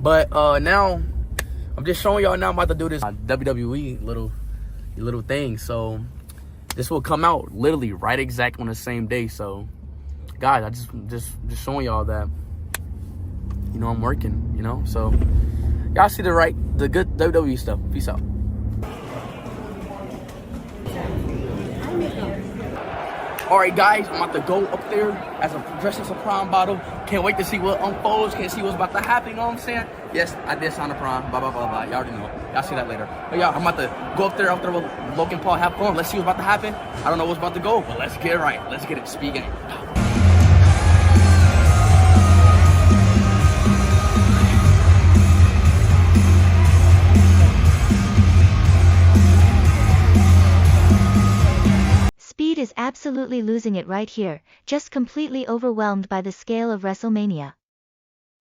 But now I'm just showing y'all now. I'm about to do this WWE little thing. So this will come out literally right exact on the same day. So guys, I just showing y'all that, you know, I'm working, you know. So y'all see the good WWE stuff. Peace out. All right, guys, I'm about to go up there as a dressing as a prom bottle. Can't wait to see what unfolds. Can't see what's about to happen. You know what I'm saying? Yes, I did sign a prom. Blah blah blah blah. Y'all already know. Y'all see that later. But y'all, I'm about to go up there with Logan Paul. Have fun. Let's see what's about to happen. I don't know what's about to go, but let's get it right. Let's get it. Speed game. Speed is absolutely losing it right here, just completely overwhelmed by the scale of WrestleMania.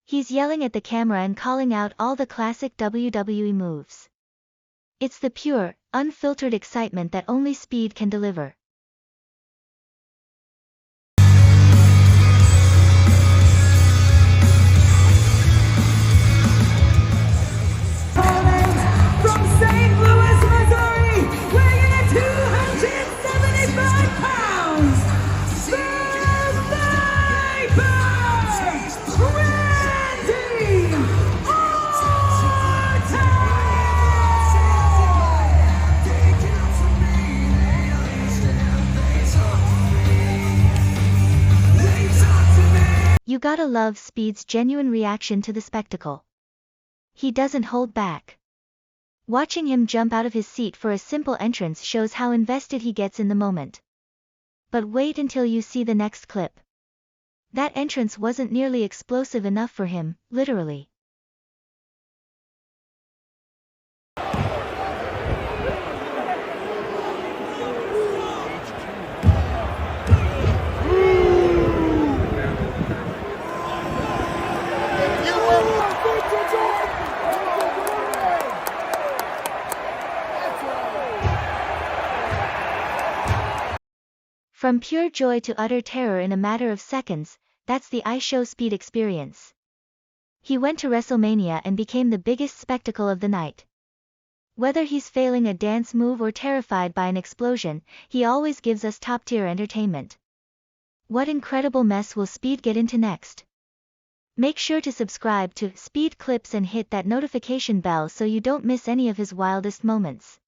He's yelling at the camera and calling out all the classic WWE moves. It's the pure, unfiltered excitement that only Speed can deliver. You gotta love Speed's genuine reaction to the spectacle. He doesn't hold back. Watching him jump out of his seat for a simple entrance shows how invested he gets in the moment. But wait until you see the next clip. That entrance wasn't nearly explosive enough for him, literally. From pure joy to utter terror in a matter of seconds, that's the iShowSpeed experience. He went to WrestleMania and became the biggest spectacle of the night. Whether he's failing a dance move or terrified by an explosion, he always gives us top-tier entertainment. What incredible mess will Speed get into next? Make sure to subscribe to Speed Clips and hit that notification bell so you don't miss any of his wildest moments.